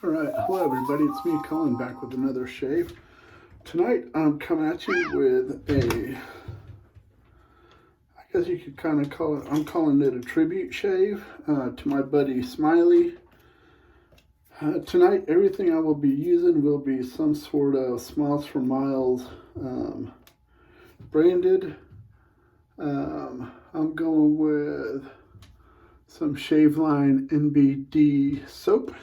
Alright, hello everybody, it's me Colin back with another shave. Tonight I'm coming at you with I guess you could kind of call it, I'm calling it a tribute shave to my buddy Smiley. Tonight everything I will be using will be some sort of Smilezformilez branded. I'm going with some Shaveline NBD soap.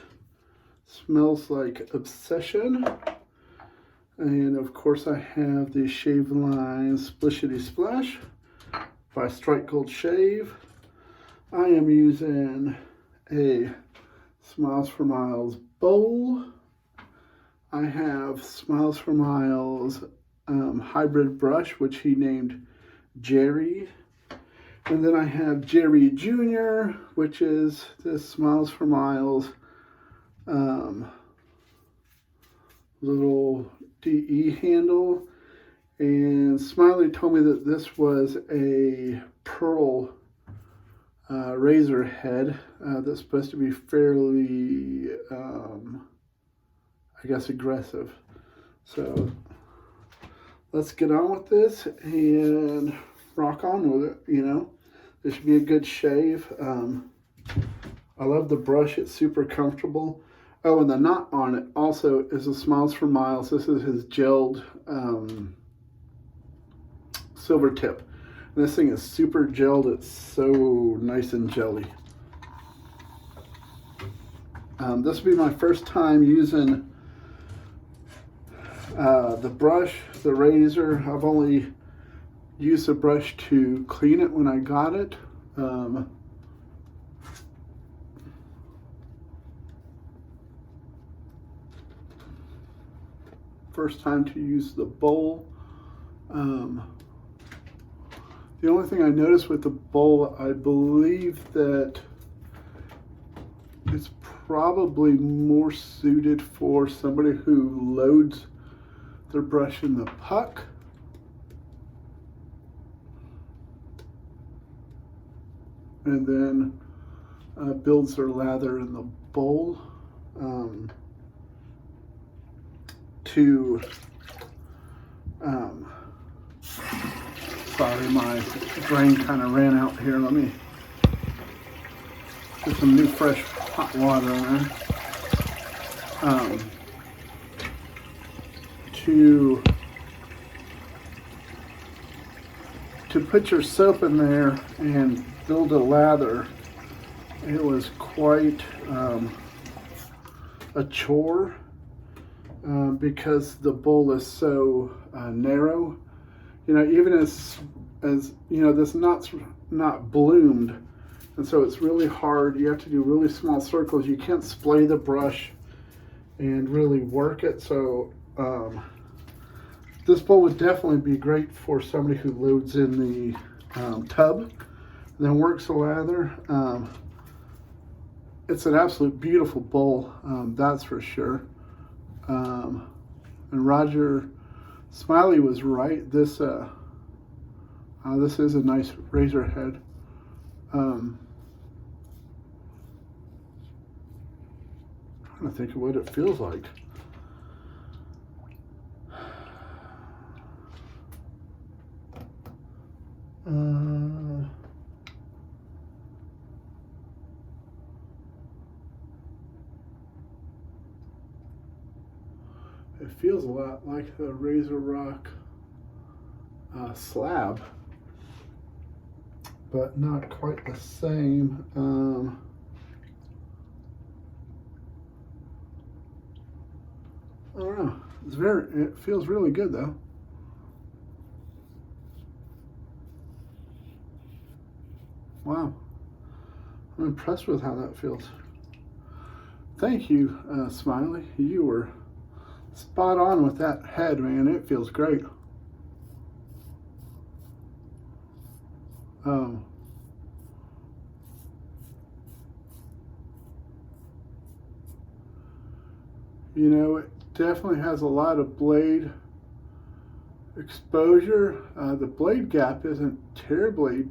Smells like Obsession. And of course I have the Shaveline Splishity Splash by Strike Gold Shave. I am using a Smilezformilez bowl. I have Smilezformilez hybrid brush, which he named Jerry. And then I have Jerry Jr., which is this Smilezformilez little DE handle. And Smiley told me that this was a pearl razor head that's supposed to be fairly, I guess, aggressive. So let's get on with this and rock on with it, you know. This should be a good shave. I love the brush, it's super comfortable. Oh, and the knot on it also is a Smilezformilez. This is his gelled silver tip. And this thing is super gelled. It's so nice and jelly. This will be my first time using the brush, the razor. I've only used the brush to clean it when I got it. First time to use the bowl. The only thing I noticed with the bowl, I believe that it's probably more suited for somebody who loads their brush in the puck. And then builds their lather in the bowl. Sorry, my drain kind of ran out here. Let me get some new fresh hot water in there. To put your soap in there and build a lather, it was quite a chore. Because the bowl is so narrow, you know, even as you know, this knot's not bloomed, and so it's really hard. You have to do really small circles. You can't splay the brush and really work it. So this bowl would definitely be great for somebody who loads in the tub and then works the lather. It's an absolute beautiful bowl, that's for sure. And Roger Smiley was right. This is a nice razor head. Trying to think of what it feels like. It feels a lot like the Razor Rock slab, but not quite the same. I don't know. It feels really good though. Wow. I'm impressed with how that feels. Thank you, Smiley. You were spot on with that head, man. It feels great. You know, it definitely has a lot of blade exposure. The blade gap isn't terribly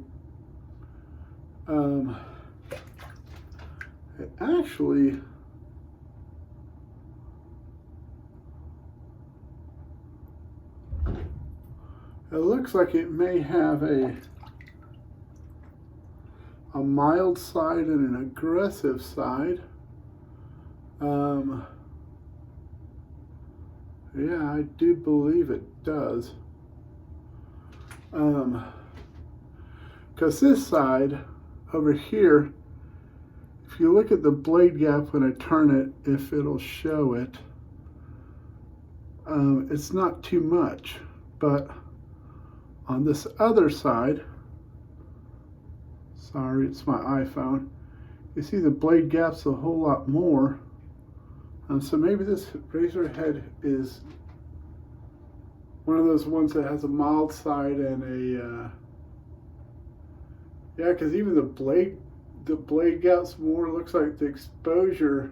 it actually It looks like it may have a mild side and an aggressive side. Yeah, I do believe it does. Because this side over here, if you look at the blade gap when I turn it, if it'll show it, it's not too much. But on this other side, sorry, it's my iPhone, you see the blade gap's a whole lot more. So maybe this razor head is one of those ones that has a mild side and a, yeah, because even the blade gap's more, looks like the exposure,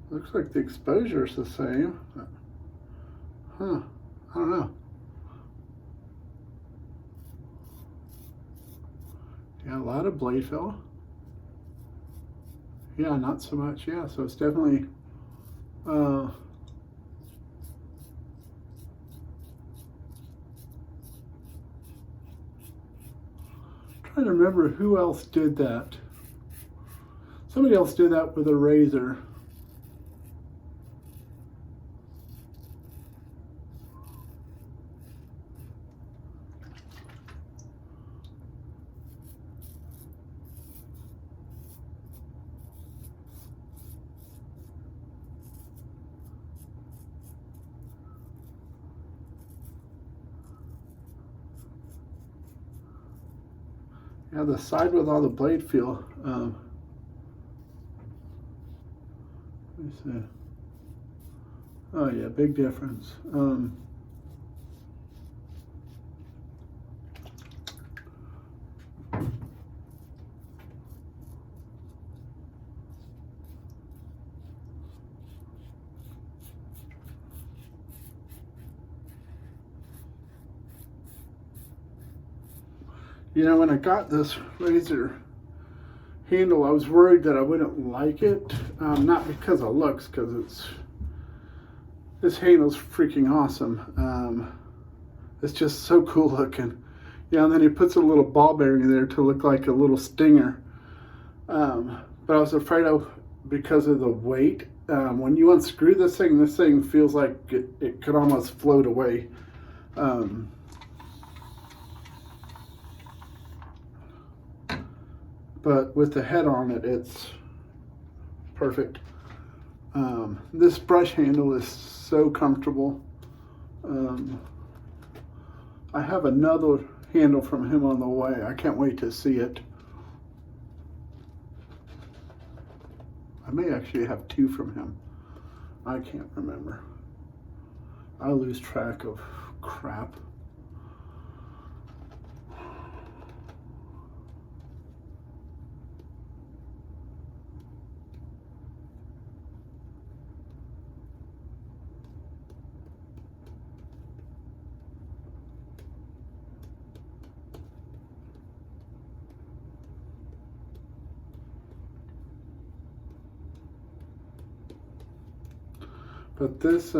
looks like the exposure is the same. Huh, I don't know. Yeah, a lot of blade fill. Yeah, not so much. Yeah, so it's definitely trying to remember who else did that. Somebody else did that with a razor. Yeah, the side with all the blade feel. Let me see. Oh yeah, big difference. You know, when I got this razor handle, I was worried that I wouldn't like it. Not because of looks, because this handle's freaking awesome. It's just so cool looking. Yeah, and then he puts a little ball bearing there to look like a little stinger. But I was afraid because of the weight. When you unscrew this thing feels like it could almost float away. But with the head on it, it's perfect. This brush handle is so comfortable. I have another handle from him on the way. I can't wait to see it. I may actually have two from him. I can't remember. I lose track of crap. But this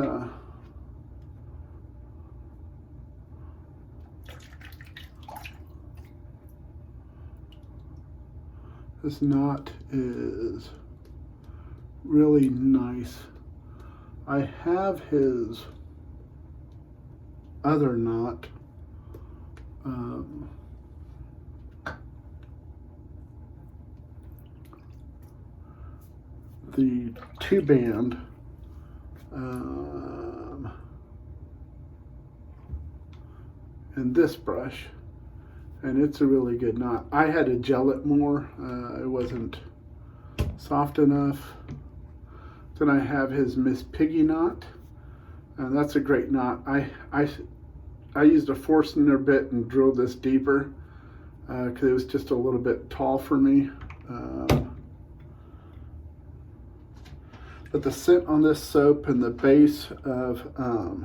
knot is really nice. I have his other knot. The 2-band. And this brush, and it's a really good knot. I had to gel it more. It wasn't soft enough. Then I have his Miss Piggy knot, and that's a great knot. I used a Forstner bit and drilled this deeper because it was just a little bit tall for me. But the scent on this soap and the base of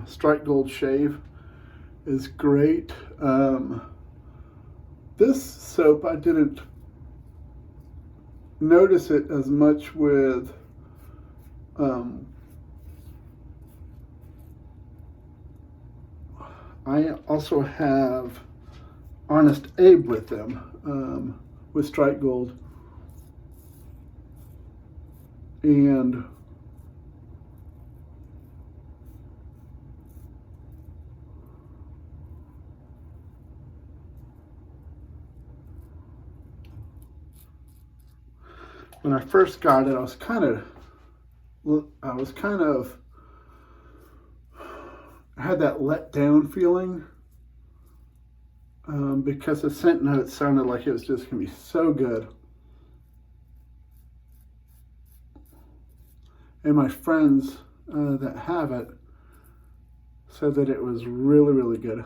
Strike Gold Shave is great. This soap I didn't notice it as much with I also have Honest Abe with them, with Strike Gold. And when I first got it, I was kind of I had that let down feeling, because the scent note sounded like it was just going to be so good. And my friends that have it said that it was really, really good.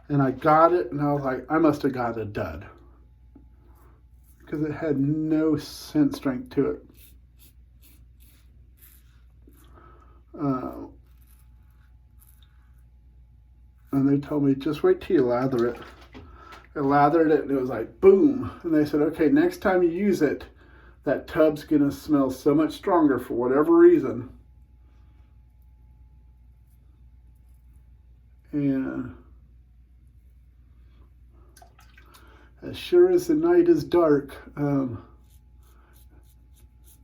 And I got it, and I was like, I must have got a dud, because it had no scent strength to it. And they told me, just wait till you lather it. I lathered it, and it was like, boom. And they said, okay, next time you use it, that tub's going to smell so much stronger for whatever reason. And as sure as the night is dark,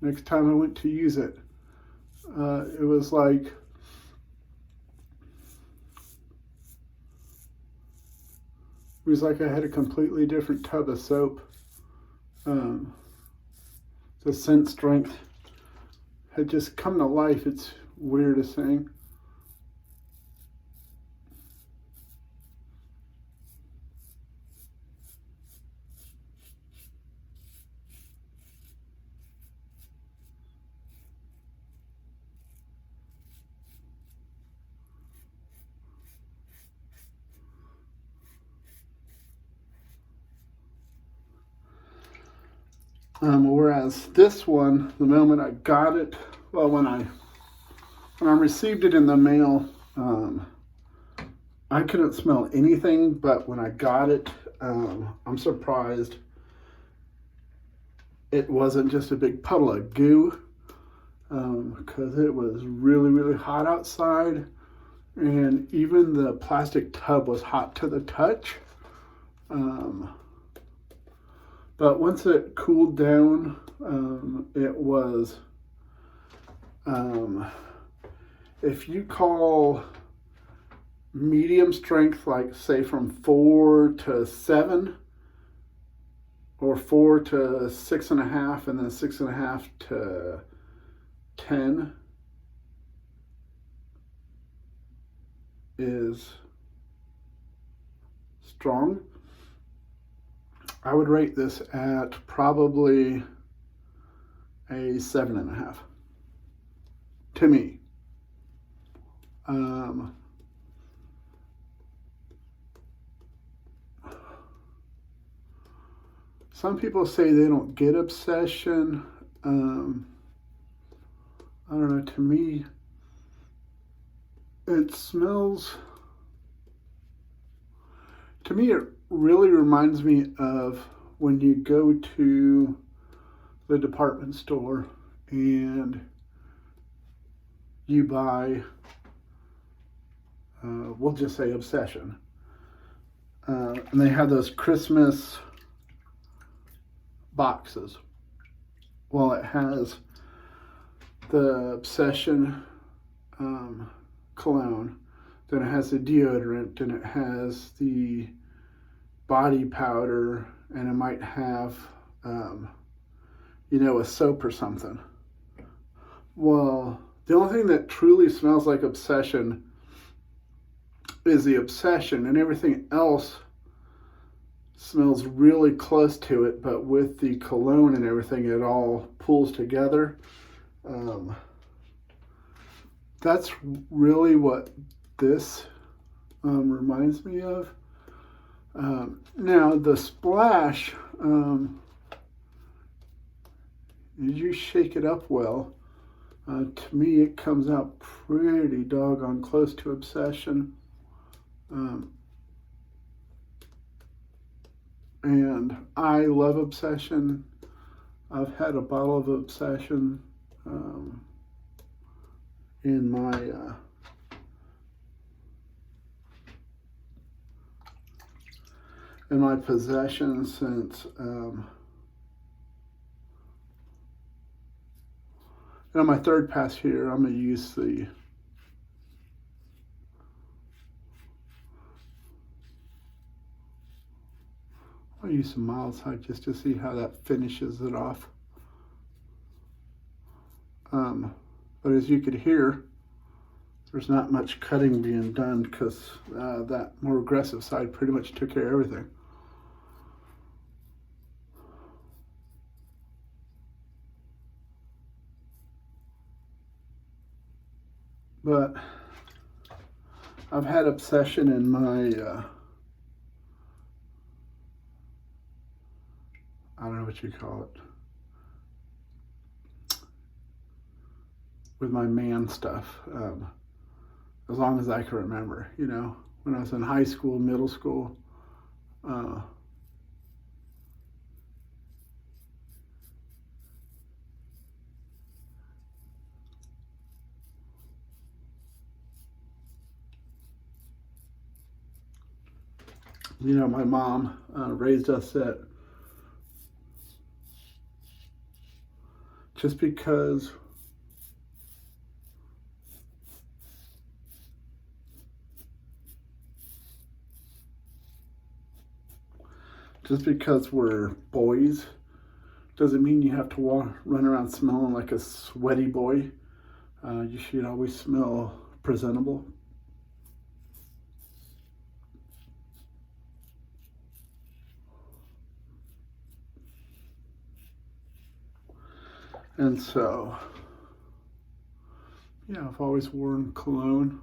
next time I went to use it, it was like I had a completely different tub of soap. The scent strength had just come to life. It's weird to say. Whereas this one, the moment I got it, well, when I received it in the mail, I couldn't smell anything, but when I got it, I'm surprised it wasn't just a big puddle of goo, because it was really, really hot outside, and even the plastic tub was hot to the touch. But once it cooled down, it was, if you call medium strength, like say from 4 to 7, or 4 to 6.5, and then 6.5 to 10 is strong, I would rate this at probably a 7.5 to me. Some people say they don't get obsession. I don't know, to me, it smells, to me it really reminds me of when you go to the department store and you buy, we'll just say Obsession, and they have those Christmas boxes. Well, it has the Obsession cologne, then it has the deodorant, and it has the body powder, and it might have a soap or something. Well, the only thing that truly smells like Obsession is the Obsession, and everything else smells really close to it, but with the cologne and everything, it all pulls together. That's really what this reminds me of. Now, the splash, you shake it up well. To me, it comes out pretty doggone close to Obsession. And I love Obsession. I've had a bottle of Obsession in my possession since on my third pass here. I'm going to use I'll use some mild side just to see how that finishes it off. But as you could hear, there's not much cutting being done because that more aggressive side pretty much took care of everything. But I've had Obsession in my, I don't know what you call it, with my man stuff, as long as I can remember, you know, when I was in high school, middle school. You know, my mom raised us that just because we're boys doesn't mean you have to run around smelling like a sweaty boy. You should always smell presentable. And so, yeah, I've always worn cologne.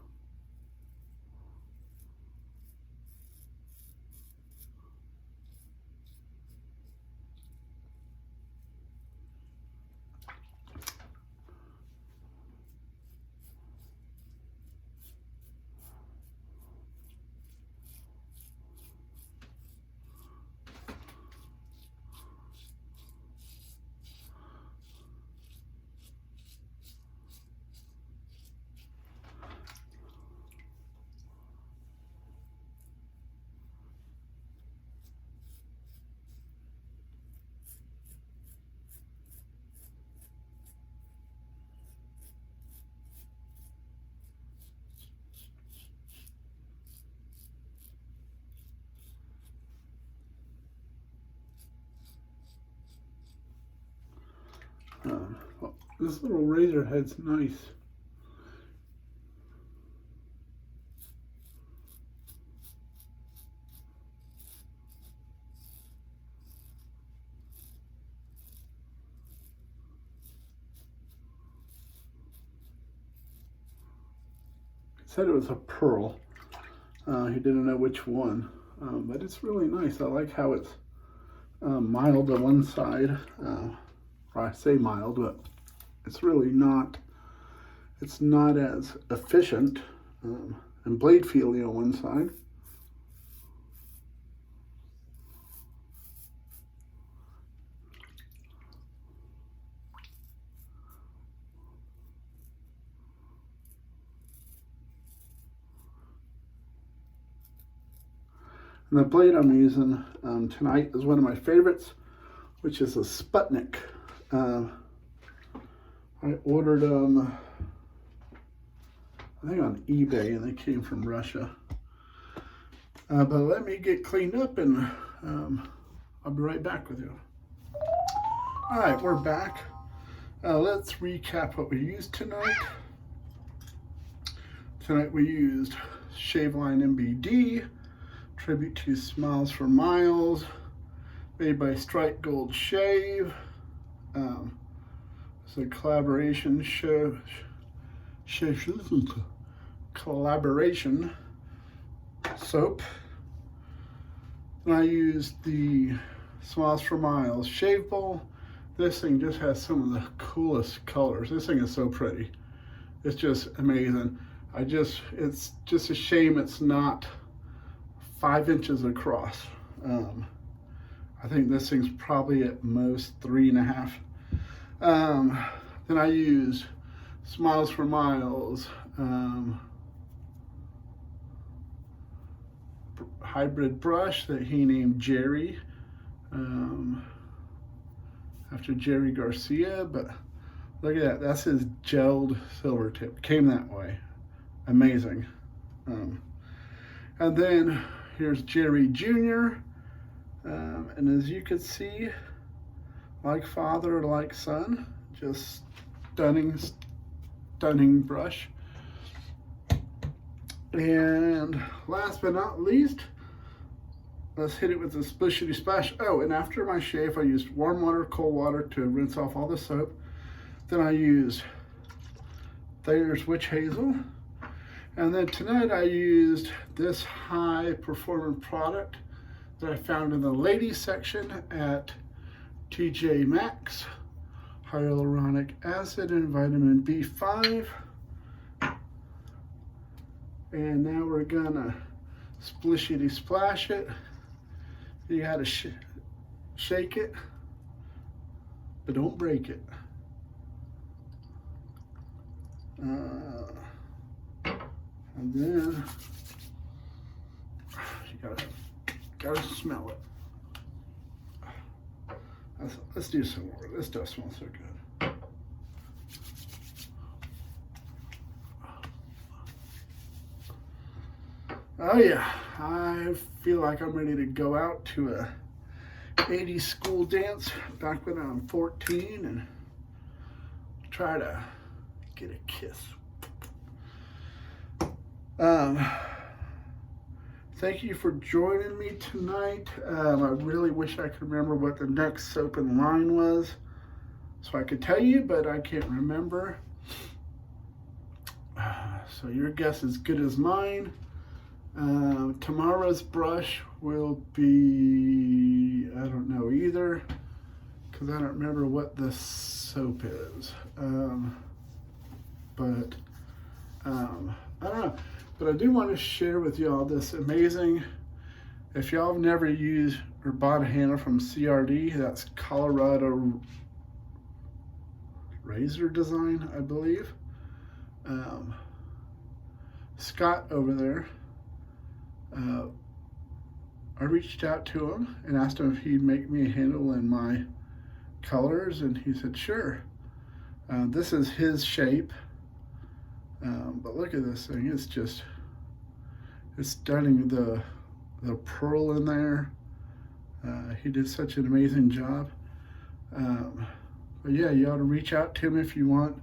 This little razor head's nice. He said it was a pearl. He didn't know which one, but it's really nice. I like how it's mild on one side. Or I say mild, but it's really not. It's not as efficient and blade feely on one side. And the blade I'm using tonight is one of my favorites, which is a Sputnik. I ordered them, I think on eBay, and they came from Russia. But let me get cleaned up and I'll be right back with you. All right, we're back. Let's recap what we used tonight. Tonight we used Shaveline NBD, tribute to Smilezformilez, made by Strike Gold Shave. It's a collaboration collaboration soap. And I used the Smilezformilez Shave Bowl. This thing just has some of the coolest colors. This thing is so pretty. It's just amazing. It's just a shame it's not 5 inches across. I think this thing's probably at most 3.5. Then I used Smilezformilez hybrid brush that he named Jerry, after Jerry Garcia, but look at that, that's his gelled silver tip. Came that way. Amazing. And then here's Jerry Jr. And as you can see, like father, like son, just stunning, stunning brush. And last but not least, let's hit it with the splishity splash. Oh, and after my shave, I used warm water, cold water to rinse off all the soap. Then I used Thayer's Witch Hazel. And then tonight I used this high performing product that I found in the ladies section at TJ Maxx. Hyaluronic acid and vitamin B5. And now we're gonna splishity splash it. You gotta shake it, but don't break it. And then you gotta smell it. Let's do some more. This does smell so good. Oh yeah, I feel like I'm ready to go out to a 80s school dance back when I'm 14 and try to get a kiss. Thank you for joining me tonight. I really wish I could remember what the next soap in line was, so I could tell you, but I can't remember. So your guess is as good as mine. Tomorrow's brush will be, I don't know either, because I don't remember what the soap is. But I don't know. But I do want to share with y'all this amazing, if y'all have never used or bought a handle from CRD, that's Colorado Razor Design, I believe. Scott over there, I reached out to him and asked him if he'd make me a handle in my colors, and he said sure. This is his shape. But look at this thing, it's stunning, the pearl in there. He did such an amazing job. But yeah, you ought to reach out to him if you want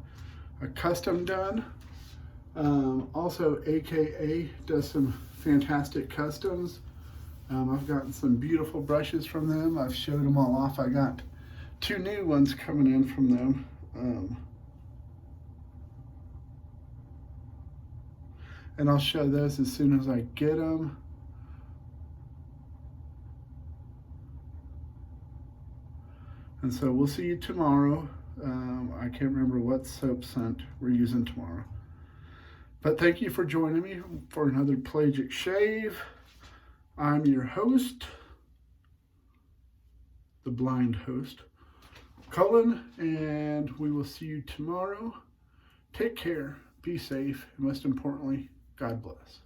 a custom done. Also, AKA does some fantastic customs. I've gotten some beautiful brushes from them. I've showed them all off. I got 2 new ones coming in from them. And I'll show those as soon as I get them. And so we'll see you tomorrow. I can't remember what soap scent we're using tomorrow. But thank you for joining me for another Pelagic Shave. I'm your host, the blind host, Cullen, and we will see you tomorrow. Take care, be safe, and most importantly, God bless.